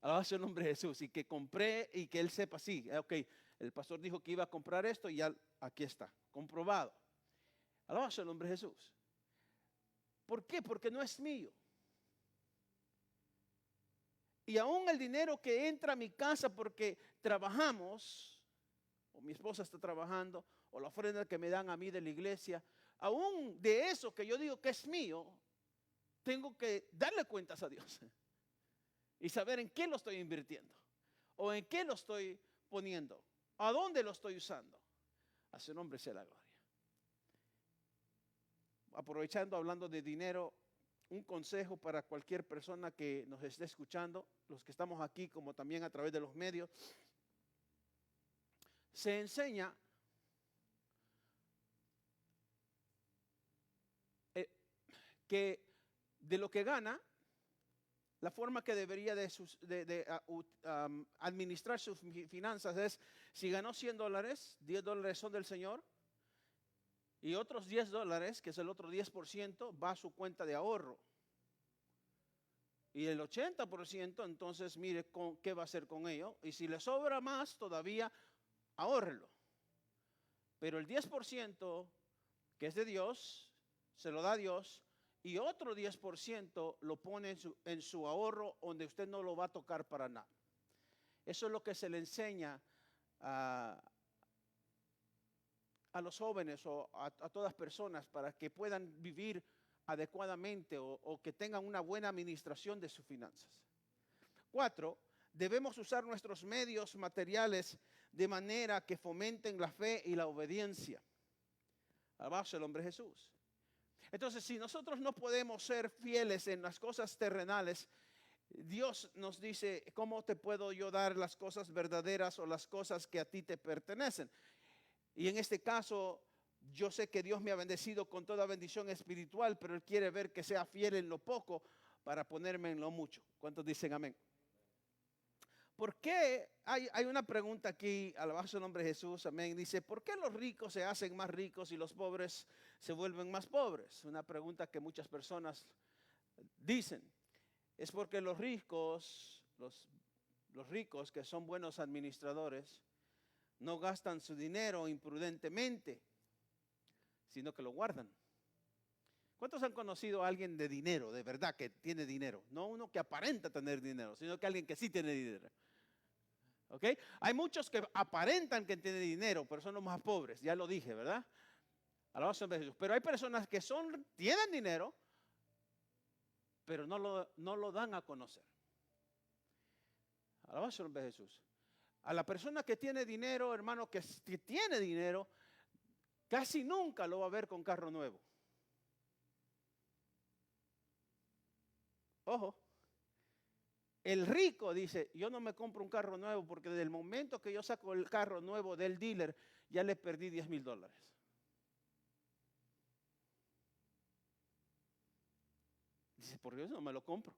Alabado sea el nombre de Jesús. Y que compré y que él sepa, sí, ok, el pastor dijo que iba a comprar esto y ya aquí está, comprobado. Alabado sea el nombre de Jesús. ¿Por qué? Porque no es mío. Y aún el dinero que entra a mi casa porque trabajamos, o mi esposa está trabajando, o la ofrenda que me dan a mí de la iglesia, aún de eso que yo digo que es mío, tengo que darle cuentas a Dios y saber en qué lo estoy invirtiendo o en qué lo estoy poniendo, a dónde lo estoy usando. A su nombre sea la gloria. Aprovechando, hablando de dinero, un consejo para cualquier persona que nos esté escuchando, los que estamos aquí como también a través de los medios. Se enseña que de lo que gana, la forma que debería de administrar sus finanzas es, si ganó $100, $10 son del Señor y otros $10, que es el otro 10%, va a su cuenta de ahorro. Y el 80%, entonces mire qué va a hacer con ello. Y si le sobra más, todavía ahórrelo. Pero el 10% que es de Dios, se lo da a Dios. Y otro 10% lo pone en su ahorro, donde usted no lo va a tocar para nada. Eso es lo que se le enseña a los jóvenes o a todas personas para que puedan vivir adecuadamente o que tengan una buena administración de sus finanzas. 4, debemos usar nuestros medios materiales de manera que fomenten la fe y la obediencia. Alabado sea el nombre de Jesús. Entonces, si nosotros no podemos ser fieles en las cosas terrenales, Dios nos dice, ¿cómo te puedo yo dar las cosas verdaderas o las cosas que a ti te pertenecen? Y en este caso, yo sé que Dios me ha bendecido con toda bendición espiritual, pero Él quiere ver que sea fiel en lo poco para ponerme en lo mucho. ¿Cuántos dicen amén? ¿Por qué? Hay una pregunta aquí, alabado el nombre de Jesús, amén. Dice, ¿por qué los ricos se hacen más ricos y los pobres se vuelven más pobres? Una pregunta que muchas personas dicen. Es porque los ricos, los ricos que son buenos administradores, no gastan su dinero imprudentemente, sino que lo guardan. ¿Cuántos han conocido a alguien de dinero, de verdad que tiene dinero? No uno que aparenta tener dinero, sino que alguien que sí tiene dinero. ¿Ok? Hay muchos que aparentan que tienen dinero, pero son los más pobres, ya lo dije, ¿verdad? Alabado de Jesús. Pero hay personas que tienen dinero, pero no lo dan a conocer. Alabado de Jesús. A la persona que tiene dinero, hermano, que tiene dinero, casi nunca lo va a ver con carro nuevo. Ojo. El rico dice, yo no me compro un carro nuevo porque desde el momento que yo saco el carro nuevo del dealer, ya le perdí $10,000. Dice, por Dios no me lo compro,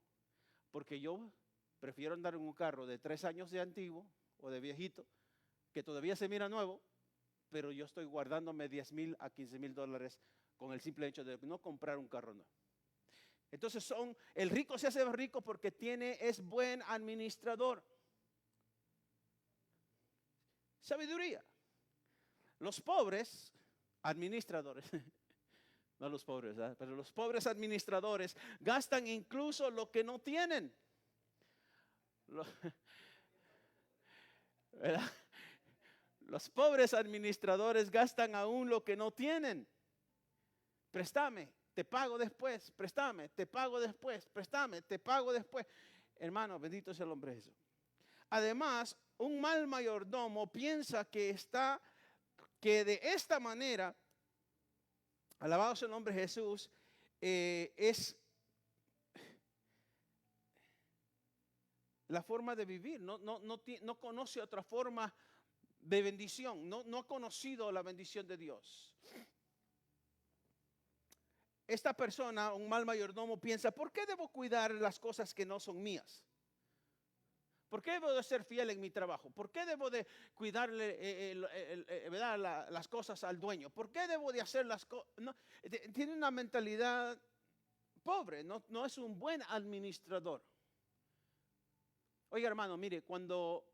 porque yo prefiero andar en un carro de 3 años de antiguo o de viejito, que todavía se mira nuevo, pero yo estoy guardándome $10,000 a $15,000 con el simple hecho de no comprar un carro nuevo. Entonces el rico se hace rico porque es buen administrador. Sabiduría. Los pobres administradores, no los pobres, ¿verdad? Pero los pobres administradores gastan incluso lo que no tienen. ¿Verdad? Los pobres administradores gastan aún lo que no tienen. Préstame, te pago después, préstame, te pago después, préstame, te pago después. Hermano, bendito sea el nombre de Jesús. Además, un mal mayordomo piensa que de esta manera, alabado sea el nombre de Jesús, es la forma de vivir. No conoce otra forma de bendición. No ha conocido la bendición de Dios. Esta persona, un mal mayordomo, piensa, ¿por qué debo cuidar las cosas que no son mías? ¿Por qué debo de ser fiel en mi trabajo? ¿Por qué debo de cuidarle las cosas al dueño? ¿Por qué debo de hacer las cosas? No, tiene una mentalidad pobre, no es un buen administrador. Oiga, hermano, mire, cuando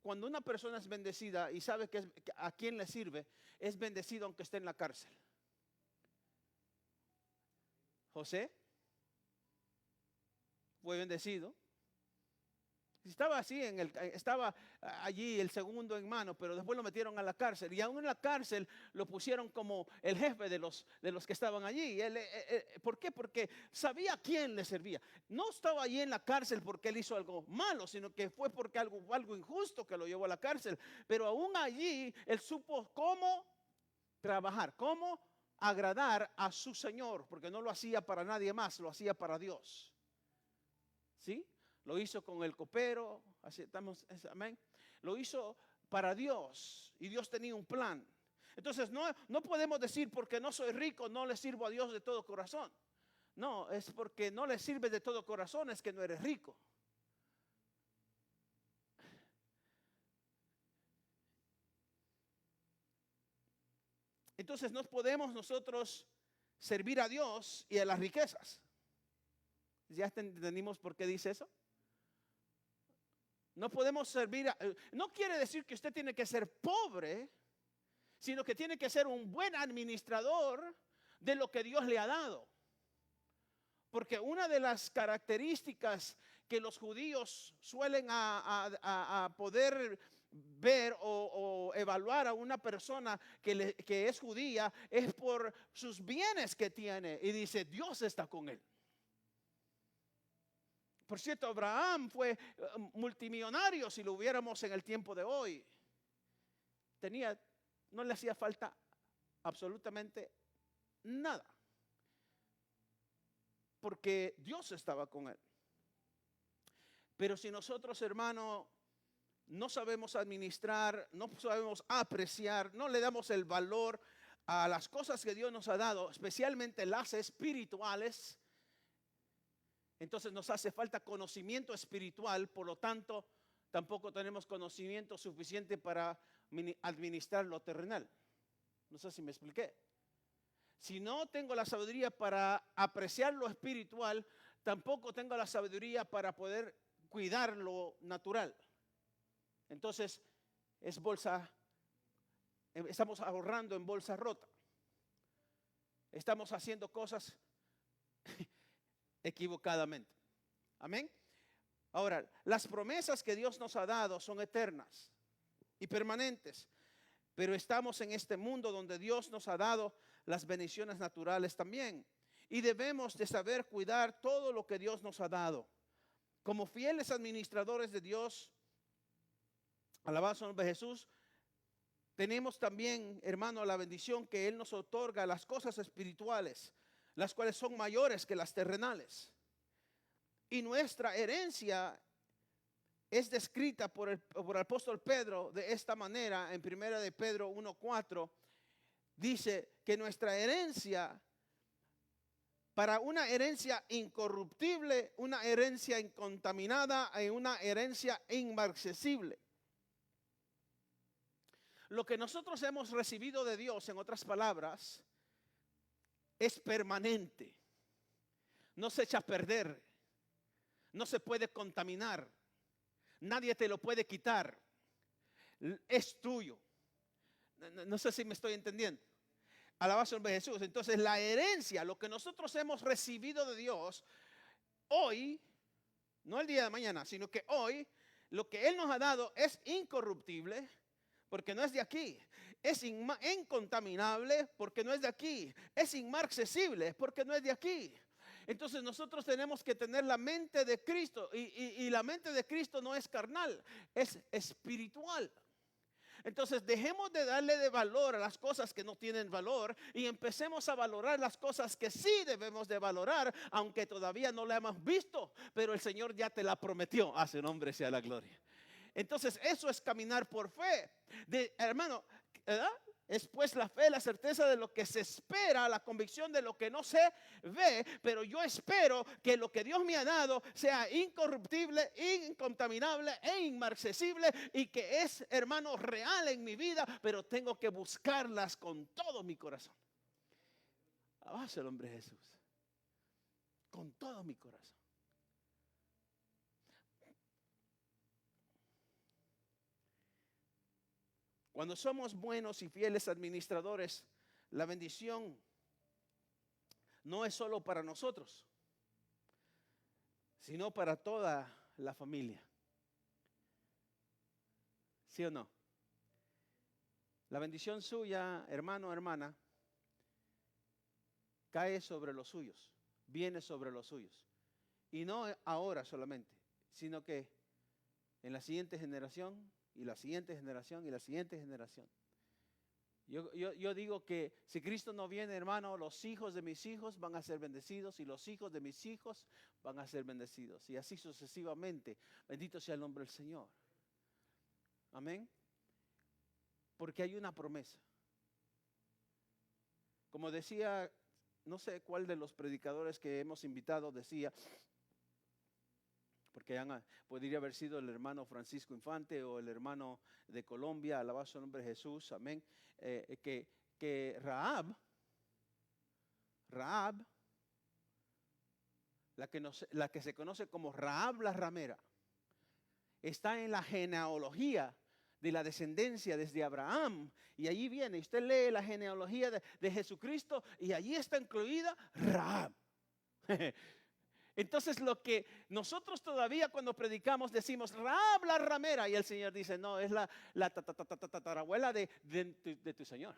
una persona es bendecida y sabe que a quién le sirve, es bendecido aunque esté en la cárcel. José fue bendecido. Estaba estaba allí el segundo en mano, pero después lo metieron a la cárcel. Y aún en la cárcel lo pusieron como el jefe de los que estaban allí. ¿Por qué? Porque sabía a quién le servía. No estaba allí en la cárcel porque él hizo algo malo, sino que fue porque algo injusto que lo llevó a la cárcel. Pero aún allí él supo cómo trabajar, cómo agradar a su Señor, porque no lo hacía para nadie más, lo hacía para Dios. ¿Sí? Lo hizo con el copero, así estamos, amén. Lo hizo para Dios y Dios tenía un plan. Entonces no podemos decir porque no soy rico no le sirvo a Dios de todo corazón. No, es porque no le sirves de todo corazón, es que no eres rico. Entonces no podemos nosotros servir a Dios y a las riquezas. ¿Ya entendimos por qué dice eso? No podemos servir, no quiere decir que usted tiene que ser pobre, sino que tiene que ser un buen administrador de lo que Dios le ha dado. Porque una de las características que los judíos suelen a poder ver o evaluar a una persona que es judía es por sus bienes que tiene. Y dice, Dios está con él. Por cierto, Abraham fue multimillonario si lo hubiéramos en el tiempo de hoy. No le hacía falta absolutamente nada. porque Dios estaba con él. Pero si nosotros, hermano, no sabemos administrar, no sabemos apreciar, no le damos el valor a las cosas que Dios nos ha dado, especialmente las espirituales, entonces nos hace falta conocimiento espiritual, por lo tanto, tampoco tenemos conocimiento suficiente para administrar lo terrenal. No sé si me expliqué. Si no tengo la sabiduría para apreciar lo espiritual, tampoco tengo la sabiduría para poder cuidar lo natural. Entonces, estamos ahorrando en bolsa rota. Estamos haciendo cosas equivocadamente. Amén. Ahora, las promesas que Dios nos ha dado son eternas y permanentes, pero estamos en este mundo donde Dios nos ha dado las bendiciones naturales también, y debemos de saber cuidar todo lo que Dios nos ha dado. Como fieles administradores de Dios, alabado sea el nombre de Jesús, tenemos también, hermano, la bendición que Él nos otorga, las cosas espirituales, las cuales son mayores que las terrenales. Y nuestra herencia es descrita por el apóstol Pedro de esta manera en 1 de Pedro 1:4. Dice que nuestra herencia, para una herencia incorruptible, una herencia incontaminada y una herencia inmarcesible. Lo que nosotros hemos recibido de Dios, en otras palabras, es permanente. No se echa a perder. No se puede contaminar. Nadie te lo puede quitar. Es tuyo. No sé si me estoy entendiendo. Alabado sea el nombre de Jesús. Entonces la herencia, lo que nosotros hemos recibido de Dios hoy, no el día de mañana, sino que hoy, lo que Él nos ha dado es incorruptible, porque no es de aquí. Es incontaminable, porque no es de aquí. Es inmarcesible, porque no es de aquí. Entonces nosotros tenemos que tener la mente de Cristo, y la mente de Cristo no es carnal, es espiritual. Entonces dejemos de darle de valor a las cosas que no tienen valor y empecemos a valorar las cosas que sí debemos de valorar, aunque todavía no la hemos visto, pero el Señor ya te la prometió. A su nombre sea la gloria. Entonces eso es caminar por fe. Hermano, ¿verdad? Es pues la fe, la certeza de lo que se espera, la convicción de lo que no se ve. Pero yo espero que lo que Dios me ha dado sea incorruptible, incontaminable e inmarcesible, y que es, hermano, real en mi vida, pero tengo que buscarlas con todo mi corazón. Alabado sea el nombre de Jesús. Con todo mi corazón. Cuando somos buenos y fieles administradores, la bendición no es solo para nosotros, sino para toda la familia. ¿Sí o no? La bendición suya, hermano, hermana, cae sobre los suyos, viene sobre los suyos. Y no ahora solamente, sino que en la siguiente generación, y la siguiente generación, y la siguiente generación. Yo digo que si Cristo no viene, hermano, los hijos de mis hijos van a ser bendecidos, y los hijos de mis hijos van a ser bendecidos, y así sucesivamente. Bendito sea el nombre del Señor. Amén. Porque hay una promesa. Como decía, no sé cuál de los predicadores que hemos invitado decía, porque podría haber sido el hermano Francisco Infante o el hermano de Colombia, alabado sea el nombre de Jesús, amén, que Rahab, la que se conoce como Rahab la ramera, está en la genealogía de la descendencia desde Abraham, y allí viene, usted lee la genealogía de Jesucristo, y allí está incluida Rahab. Entonces lo que nosotros todavía cuando predicamos decimos Rahab la ramera, y el Señor dice no, es la tatarabuela de tu Señor.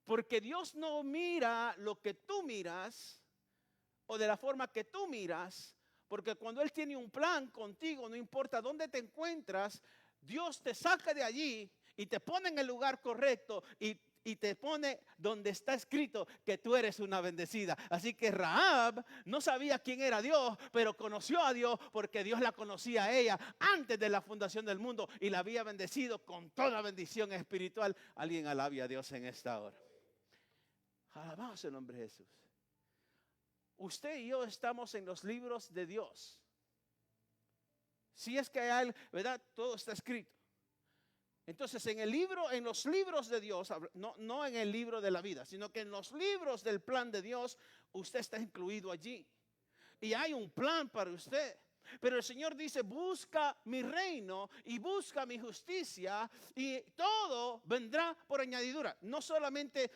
Porque Dios no mira lo que tú miras o de la forma que tú miras, porque cuando Él tiene un plan contigo, no importa dónde te encuentras, Dios te saca de allí y te pone en el lugar correcto, y y te pone donde está escrito que tú eres una bendecida. Así que Rahab no sabía quién era Dios, pero conoció a Dios porque Dios la conocía a ella antes de la fundación del mundo y la había bendecido con toda bendición espiritual. Alguien alabe a Dios en esta hora. Alabamos el nombre de Jesús. Usted y yo estamos en los libros de Dios. Si es que hay, ¿verdad? Todo está escrito. Entonces en los libros de Dios, no en el libro de la vida, sino que en los libros del plan de Dios, usted está incluido allí. Y hay un plan para usted. Pero el Señor dice, busca mi reino y busca mi justicia y todo vendrá por añadidura. No solamente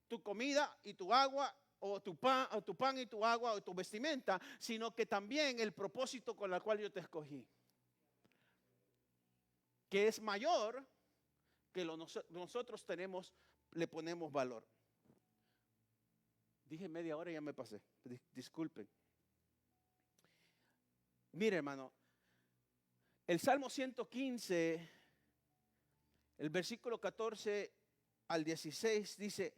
tu comida y tu agua o tu pan y tu agua o tu vestimenta, sino que también el propósito con el cual yo te escogí, que es mayor que nosotros tenemos, le ponemos valor. Dije media hora y ya me pasé. Disculpen. Mire, hermano, el Salmo 115, el versículo 14 al 16 dice: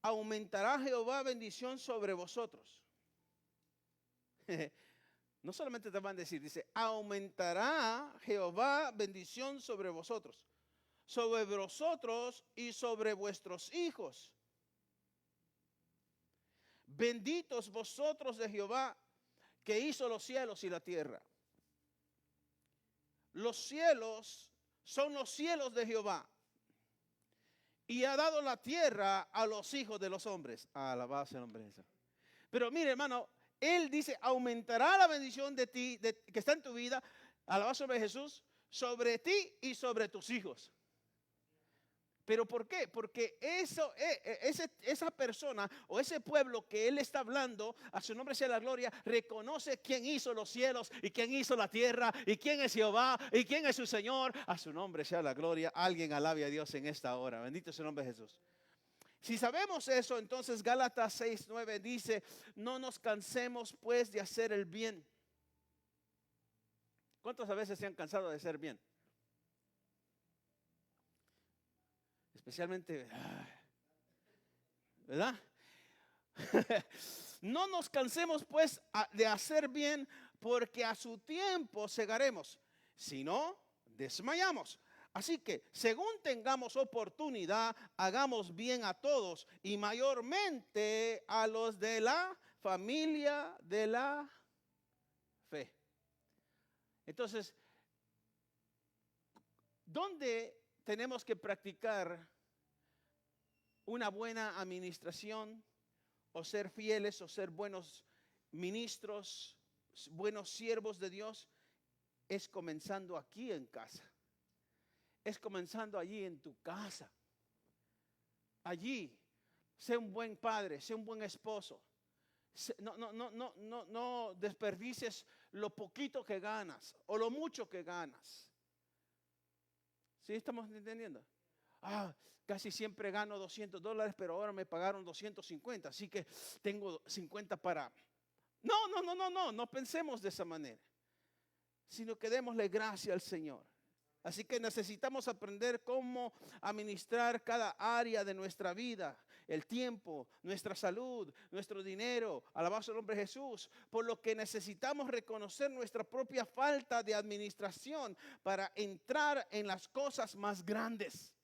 aumentará Jehová bendición sobre vosotros. No solamente te van a decir, dice, aumentará Jehová bendición sobre vosotros y sobre vuestros hijos. Benditos vosotros de Jehová, que hizo los cielos y la tierra. Los cielos son los cielos de Jehová, y ha dado la tierra a los hijos de los hombres. Alabado sea el nombre de Jesús. Pero mire, hermano, Él dice, aumentará la bendición de ti, que está en tu vida, alabado sobre Jesús, sobre ti y sobre tus hijos. ¿Pero por qué? Porque esa persona o ese pueblo que Él está hablando, a su nombre sea la gloria, reconoce quién hizo los cielos y quién hizo la tierra y quién es Jehová y quién es su Señor. A su nombre sea la gloria. Alguien alabe a Dios en esta hora. Bendito sea el nombre de Jesús. Si sabemos eso, entonces Gálatas 6:9 dice, no nos cansemos pues de hacer el bien. ¿Cuántas veces se han cansado de hacer bien? Especialmente, ¿verdad? No nos cansemos pues de hacer bien, porque a su tiempo segaremos, si no, desmayamos. Así que, según tengamos oportunidad, hagamos bien a todos y mayormente a los de la familia de la fe. Entonces, ¿dónde tenemos que practicar una buena administración o ser fieles o ser buenos ministros, buenos siervos de Dios? Es comenzando aquí en casa. Es comenzando allí en tu casa. Allí, sé un buen padre, sé un buen esposo. No desperdicies lo poquito que ganas o lo mucho que ganas. ¿Sí estamos entendiendo? Casi siempre gano $200, pero ahora me pagaron 250, así que tengo 50 para... No pensemos de esa manera, sino que démosle gracia al Señor. Así que necesitamos aprender cómo administrar cada área de nuestra vida, el tiempo, nuestra salud, nuestro dinero, alabado el nombre de Jesús, por lo que necesitamos reconocer nuestra propia falta de administración para entrar en las cosas más grandes.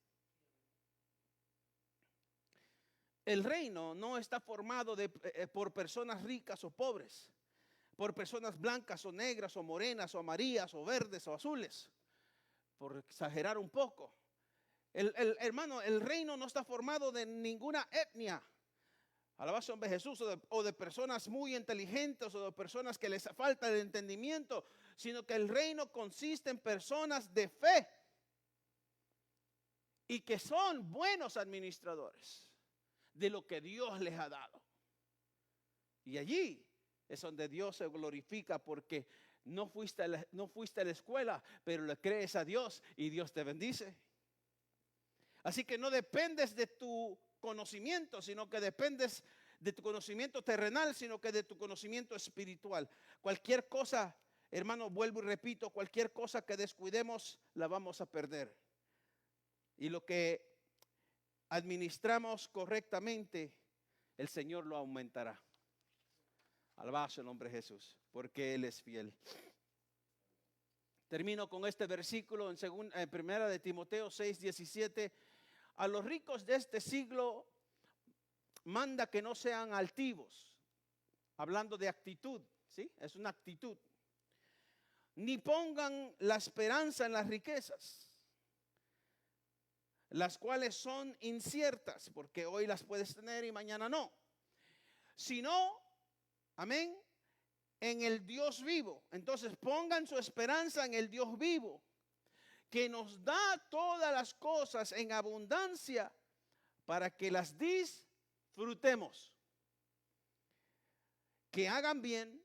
El reino no está formado por personas ricas o pobres, por personas blancas o negras o morenas o amarillas o verdes o azules, por exagerar un poco. Hermano, el reino no está formado de ninguna etnia, alabado sea el nombre de Jesús, o de personas muy inteligentes o de personas que les falta el entendimiento, sino que el reino consiste en personas de fe y que son buenos administradores de lo que Dios les ha dado. Y allí es donde Dios se glorifica, porque no fuiste a la escuela, pero le crees a Dios y Dios te bendice. Así que no dependes de tu conocimiento, sino que dependes de tu conocimiento terrenal, sino que de tu conocimiento espiritual. Cualquier cosa, hermano, vuelvo y repito, cualquier cosa que descuidemos la vamos a perder. Y lo que administramos correctamente, el Señor lo aumentará. Alabado el nombre de Jesús, porque Él es fiel. Termino con este versículo en primera de Timoteo 6:17. A los ricos de este siglo manda que no sean altivos, hablando de actitud, ¿sí? Es una actitud. Ni pongan la esperanza en las riquezas, las cuales son inciertas, porque hoy las puedes tener y mañana no. Sino, amén, en el Dios vivo. Entonces pongan su esperanza en el Dios vivo, que nos da todas las cosas en abundancia para que las disfrutemos. Que hagan bien,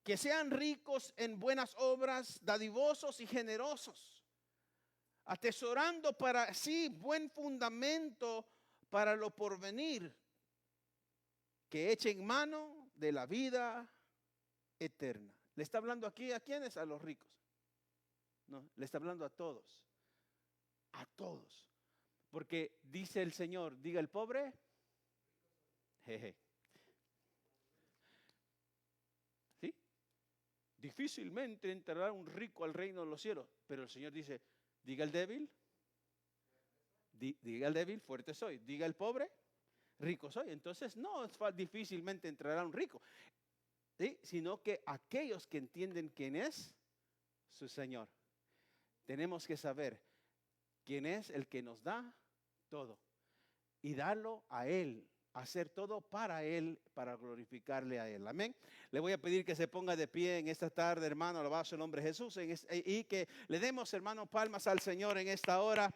que sean ricos en buenas obras, dadivosos y generosos, atesorando para sí buen fundamento para lo porvenir, que echen mano de la vida eterna. ¿Le está hablando aquí a quiénes? A los ricos. No, le está hablando a todos. A todos. Porque dice el Señor, diga el pobre, jeje. ¿Sí? Difícilmente entrará un rico al reino de los cielos. Pero el Señor dice, diga el débil, diga el débil, fuerte soy. Diga el pobre, rico soy. Entonces no difícilmente entrará un rico. ¿Sí? Sino que aquellos que entienden quién es su Señor. Tenemos que saber quién es el que nos da todo y darlo a Él, hacer todo para Él, para glorificarle a Él. Amén. Le voy a pedir que se ponga de pie en esta tarde, hermano, alabado sea el nombre de Jesús, y que le demos, hermano, palmas al Señor en esta hora.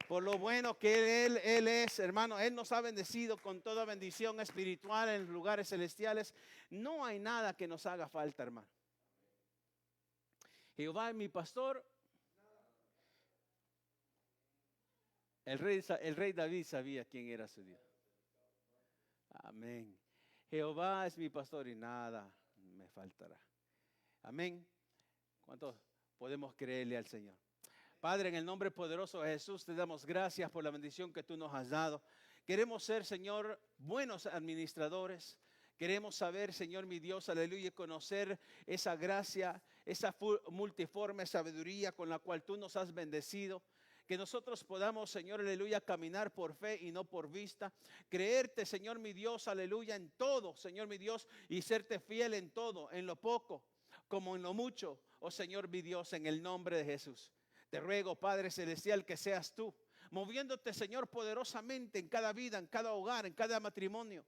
Por lo bueno que Él es, hermano. Él nos ha bendecido con toda bendición espiritual en lugares celestiales. No hay nada que nos haga falta, hermano. Jehová es mi pastor. El rey David sabía quién era su Dios. Amén. Jehová es mi pastor y nada me faltará. Amén. ¿Cuántos podemos creerle al Señor? Padre, en el nombre poderoso de Jesús, te damos gracias por la bendición que tú nos has dado. Queremos ser, Señor, buenos administradores. Queremos saber, Señor, mi Dios, aleluya, conocer esa gracia, esa multiforme sabiduría con la cual tú nos has bendecido. Que nosotros podamos, Señor, aleluya, caminar por fe y no por vista. Creerte, Señor, mi Dios, aleluya, en todo, Señor, mi Dios, y serte fiel en todo, en lo poco como en lo mucho, oh Señor, mi Dios, en el nombre de Jesús. Te ruego, Padre Celestial, que seas tú, moviéndote, Señor, poderosamente en cada vida, en cada hogar, en cada matrimonio.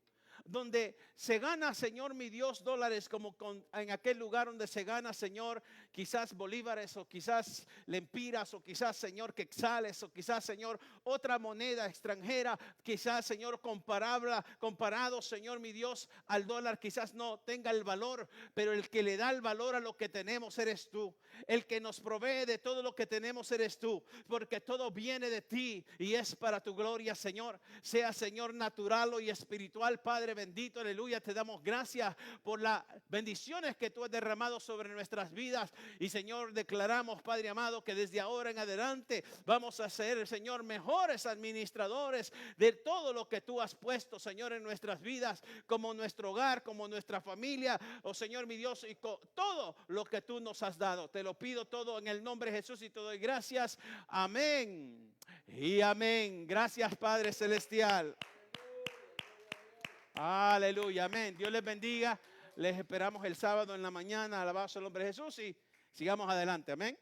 Donde se gana, Señor, mi Dios, dólares como en aquel lugar donde se gana, Señor, quizás bolívares o quizás lempiras o quizás, Señor, quetzales o quizás, Señor, otra moneda extranjera, quizás, Señor, comparado, Señor, mi Dios, al dólar, quizás no tenga el valor, pero el que le da el valor a lo que tenemos eres tú. El que nos provee de todo lo que tenemos eres tú, porque todo viene de ti y es para tu gloria, Señor. Sea, Señor, natural y espiritual, Padre bendito, aleluya. Te damos gracias por las bendiciones que tú has derramado sobre nuestras vidas. Y, Señor, declaramos, Padre amado, que desde ahora en adelante vamos a ser, Señor, mejores administradores de todo lo que tú has puesto, Señor, en nuestras vidas, como nuestro hogar, como nuestra familia, oh Señor, mi Dios, y todo lo que tú nos has dado. Te lo pido todo en el nombre de Jesús y te doy gracias. Amén y amén. Gracias, Padre Celestial. Aleluya, amén. Dios les bendiga. Les esperamos el sábado en la mañana. Alabado sea el nombre de Jesús y sigamos adelante. Amén.